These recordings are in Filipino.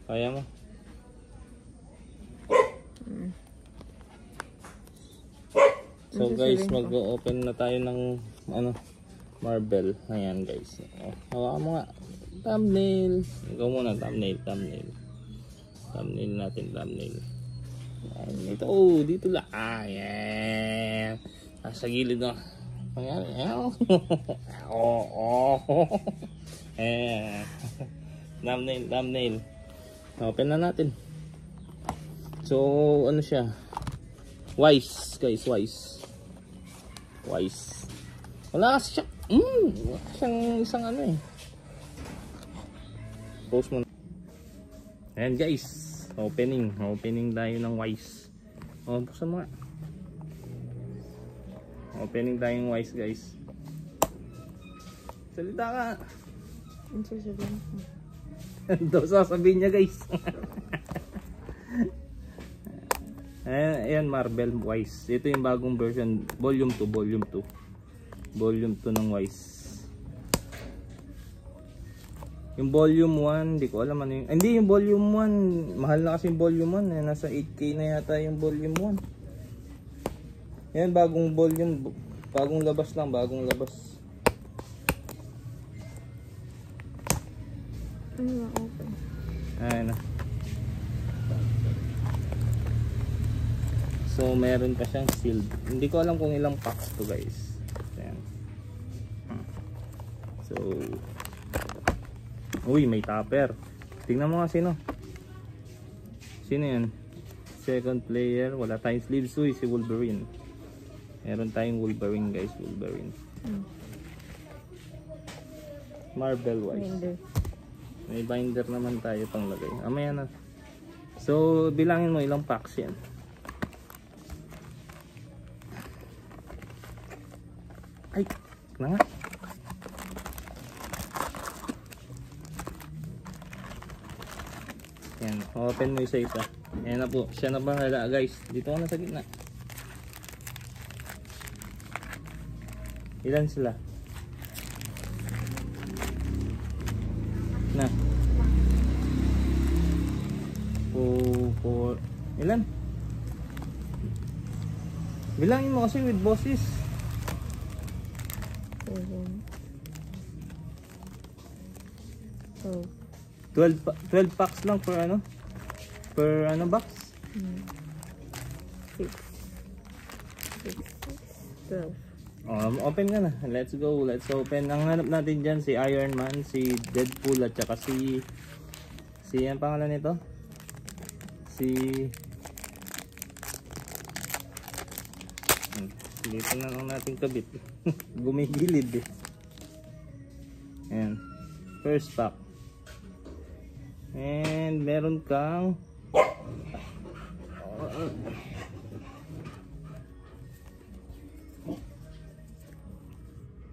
Kaya mo? So guys, mag-open na tayo ng marble. Ayan guys. Hawakan mo nga. Thumbnail. Ikaw muna, thumbnail. Thumbnail natin, thumbnail. Ayan, ito, dito lang. Ayan. Nasa gilid na. Ayan. Ayan. Thumbnail. Open na natin. So, ano siya? Wise, guys, wise. Wala kasi siya. Wala isang ano eh. Post mo na. Ayan guys. Opening tayo ng wise. Buksan mo nga. Opening tayo ng wise guys. Salita ka. Ano sasabihin ko? Ito sasabihin niya guys. Ayan, Marble Wise. Ito yung bagong version, volume 2 ng Wise. Yung volume 1, hindi ko alam ano yung... Hindi, yung volume 1, mahal na kasi yung volume 1. Nasa 8K na yata yung volume 1. Yan, bagong volume, bagong labas lang, bagong labas. Ano ba open? Ayan na. So meron pa siyang sealed. Hindi ko alam kung ilang packs to guys. Ayan. So uy, may topper. Tingnan mo nga sino yan. Second player. Wala tayong sleeves. Uy, si Wolverine. Meron tayong Wolverine guys. Marble Wise. May binder naman tayo pang lagay. Amaya na. So bilangin mo ilang packs yan. Ay, na nga. Yan, open mo isa-isa. Ayan na po, siya na bahala guys. Dito ka na sa gitna. Ilan sila? Na. 4. Ilan? Bilangin mo kasi with bosses. 12 packs lang per ano? Per ano box? 6, 12. Open ka na. Let's go. Let's open. Ang hanap natin dyan si Iron Man, si Deadpool at saka si ang pangalan nito? Dito na lang natin kabit. Gumigilid eh. Ayan. First pack. And meron kang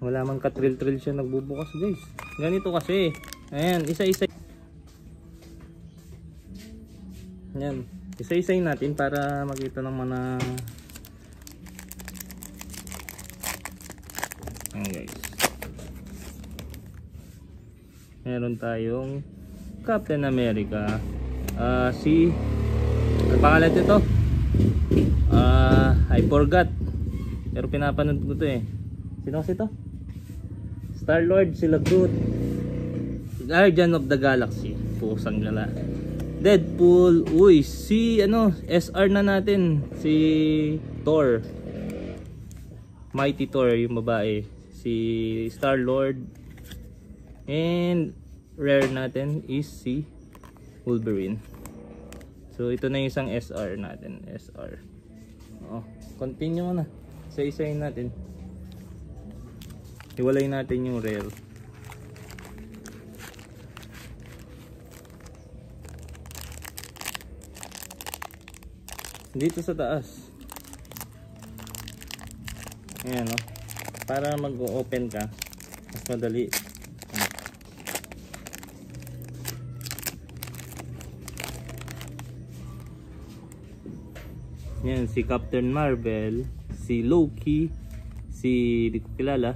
wala man ka-trill siya nagbubukas guys. Ganito kasi. Ayan, isa-isa. Ayan. Isa-isayin natin para makita naman na ayan guys. Meron tayong Captain America. Ano pangalan ito? I forgot. Pero pinapanood ko to eh. Sino kasi ito? Star-Lord, sila Groot. Guardian of the Galaxy. Pusang gala. Deadpool. Uy, si SR na natin. Si Thor. Mighty Thor, yung babae. Si Star-Lord. And rare natin is si Wolverine. So ito na yung isang SR natin. SR. Continue na. Isa-isayin natin. Hiwalay natin yung rare. Dito sa taas. Ayan para mag-open ka mas madali. Yan, si Captain Marvel, si Loki, si di ko kilala.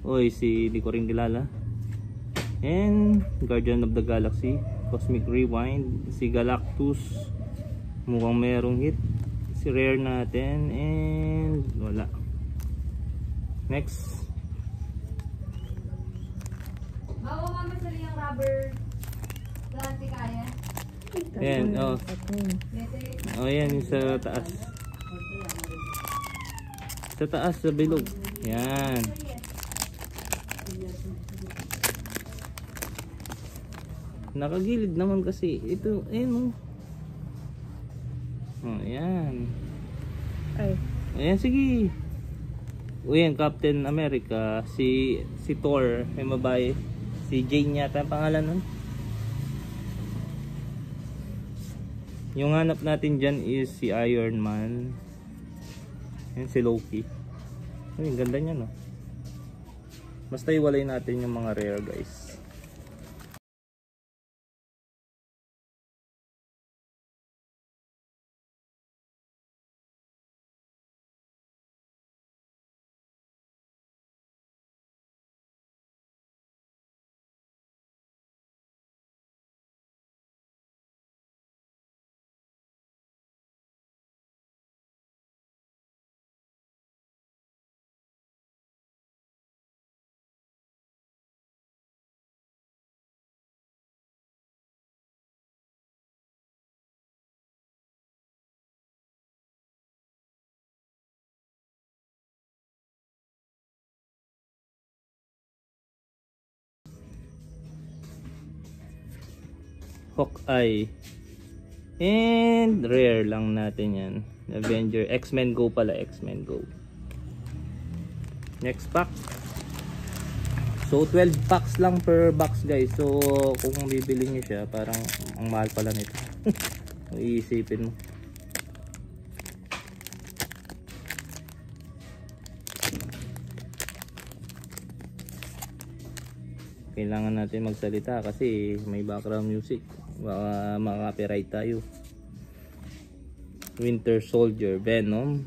Oy, si di ko rin kilala. And Guardian of the Galaxy. Cosmic Rewind. Si Galactus, mukhang merong hit. Si rare natin, and wala. Next. Bawa mama sa liyang rubber plastic kaya. Yan, oh. Oh, yan yung sa taas. Sa taas, sa bilog. Yan. Nakagilid naman kasi. Ito, ayun, oh. Oh, yan. Ay. Ayan, sige. O yan, Captain America. Si Thor, may babae. Si Jane yata ang pangalan nun. Yung hanap natin dyan is si Iron Man. Yan, si Loki. Ay, ang ganda niya, no? Basta iwalay natin yung mga rare, guys. Hawkeye. And rare lang natin yan. Avenger. X-Men Go pala. X-Men Go. Next pack. So 12 packs lang per box, guys. So kung bibili nyo siya, parang ang mahal pala nito. Iisipin mo. Kailangan natin magsalita kasi may background music. Baka maka-copyright tayo. Winter Soldier, Venom,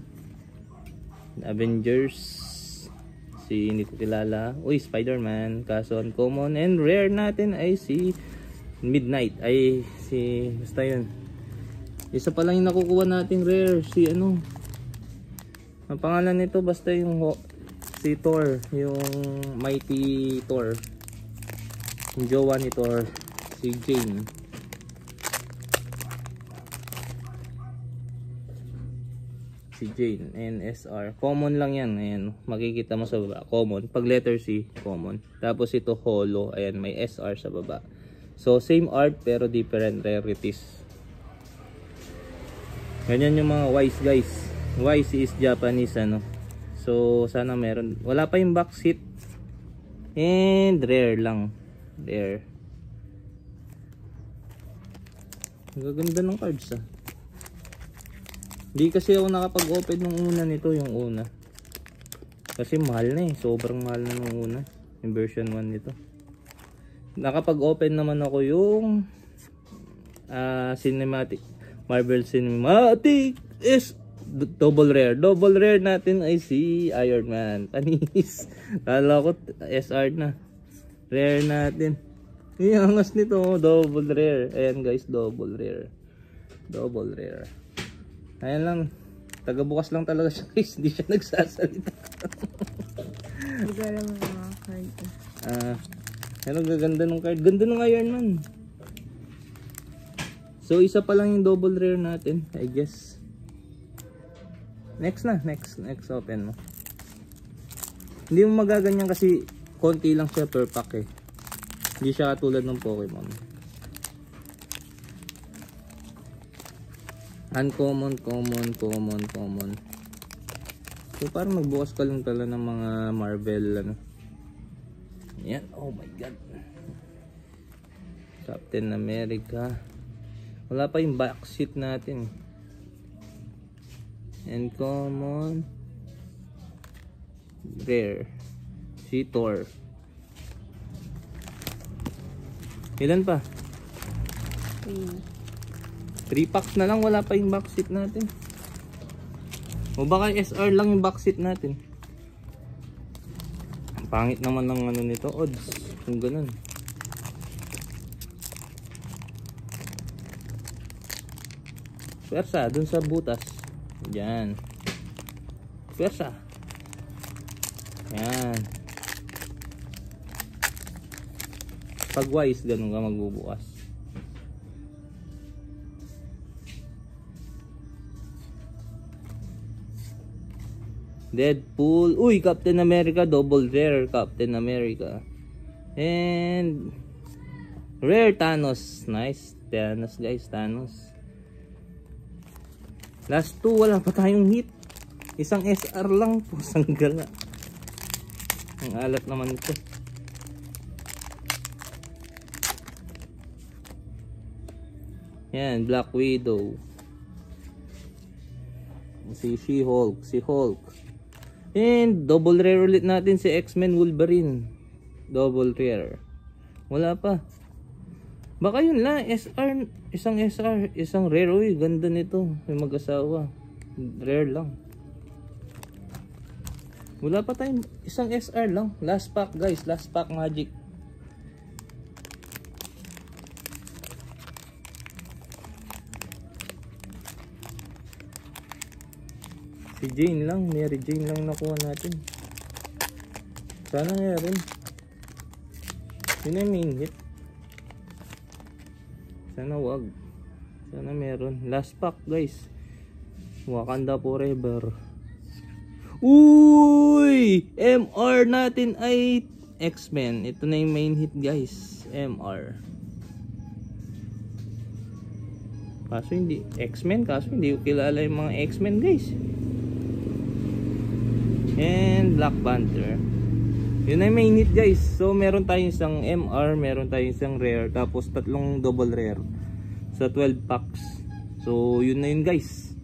Avengers, si hindi ko kilala. Uy, Spider-Man, kaso uncommon. And rare natin ay si Midnight. Ay, si, basta yun. Isa pa lang yung nakukuha nating rare. Si ano, ang pangalan nito basta yung si Thor, yung Mighty Thor. Yung jowa ni Thor, si Jane. Si Jane, NSR. Common lang yan. Ayan, makikita mo sa baba. Common. Pag letter C, common. Tapos ito holo. Ayan, may SR sa baba. So, same art pero different rarities. Ganyan yung mga Wise, guys. Wise is Japanese, ano. So, sana meron. Wala pa yung box hit. And rare lang. Rare. Ang gaganda ng cards, ah. Hindi kasi ako nakapag-open nung una nito, yung una. Kasi mahal na eh. Sobrang mahal na nung una. Yung version 1 nito. Nakapag-open naman ako yung Cinematic. Marvel Cinematic is double rare. Double rare natin ay si Iron Man. Panis. Kala ko SR na. Rare natin. Yung angas nito, double rare. Ayan guys, double rare. Double rare. Ayan lang. Taga-bukas lang talaga siya guys. Hindi siya nagsasalita. Magala mo mga card. Pero gaganda ng card. Ganda ng Iron Man. So isa pa lang yung double rare natin, I guess. Next na. Next open mo. Hindi mo magaganyan kasi konti lang siya per pack eh. Hindi siya katulad ng Pokemon. Uncommon, common. So parang magbukas ka lang tala ng mga Marvel ano. Yan, oh my god. Captain America. Wala pa yung box sheet natin. Uncommon. Rare. Si Thor. Ilan pa? 3 packs na lang, wala pa yung box set natin. O baka SR lang yung box set natin. Ang pangit naman ng ano nito, odds. Kung ganun. Pwersa, dun sa butas. Diyan. Pwersa. Yan. Pag wise, ganun ka magbubukas. Deadpool. Uy, Captain America. Double rare Captain America. And rare Thanos. Nice. Thanos guys. Thanos. Last 2. Wala pa tayong hit. Isang SR lang. Pusang gala. Ang alat naman ito. Yan. Black Widow. Si She-Hulk. Si Hulk. And double rare ulit natin si X-Men Wolverine. Double rare. Wala pa. Baka yun lang. SR. Isang SR. Isang rare. Uy, ganda nito. May mag-asawa. Rare lang. Wala pa tayong isang SR lang. Last pack guys. Last pack magic. Si Jane lang, Mary Jane lang nakuha natin. Sana meron. Yun ang main hit. Sana wag. Sana meron. Last pack guys. Wakanda forever. Uy! MR natin ay X-Men. Ito na yung main hit guys. MR. Kaso hindi X-Men. Kaso hindi ko kilala yung mga X-Men guys. And Black Panther. Yun ay main hit guys. So meron tayong isang MR, meron tayong isang rare, tapos tatlong double rare sa 12 packs. So yun na yun guys.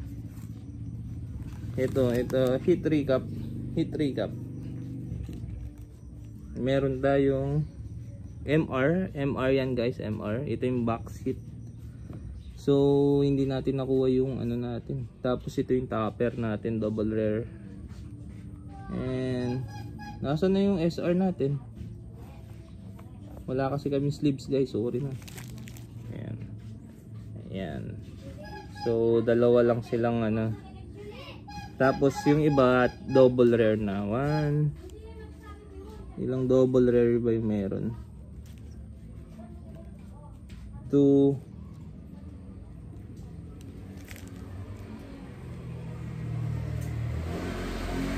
Ito hit recap. Hit recap. Meron tayong MR yan guys, MR. Ito yung box hit. So hindi natin nakuha yung ano natin. Tapos ito yung topper natin, double rare. And nasa na yung SR natin? Wala kasi kami sleeves guys, sorry na. Ayan. Ayan. So dalawa lang silang ano. Tapos yung iba double rare na. 1. Ilang double rare ba yung meron? 2.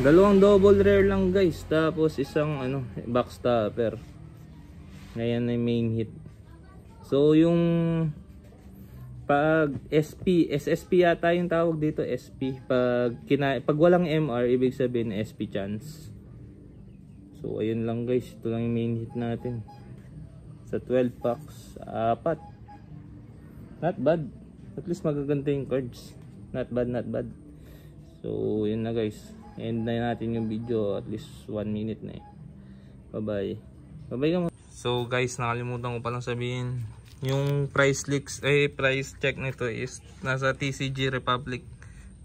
Dalawang double rare lang guys. Tapos isang ano, box topper. Ngayon ay main hit. So yung pag SP, SSP yata yung tawag dito, SP. Pag walang MR, ibig sabihin SP chance. So ayun lang guys, ito lang yung main hit natin. Sa 12 packs, 4. Not bad. At least magaganda yung cards. Not bad, not bad. So yun na guys. End na natin yung video, at least 1 minute na eh. Bye bye. Bye bye ka mo. So guys, nakalimutan ko palang sabihin, yung price check nito is nasa TCG Republic.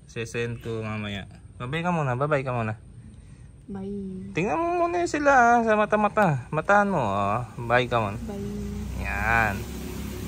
Sesend ko mamaya. Bye bye ka muna, bye bye ka muna. Bye. Tingnan mo muna sila sa mata-mata. Mataan mo, bye ka muna. Bye. Yan.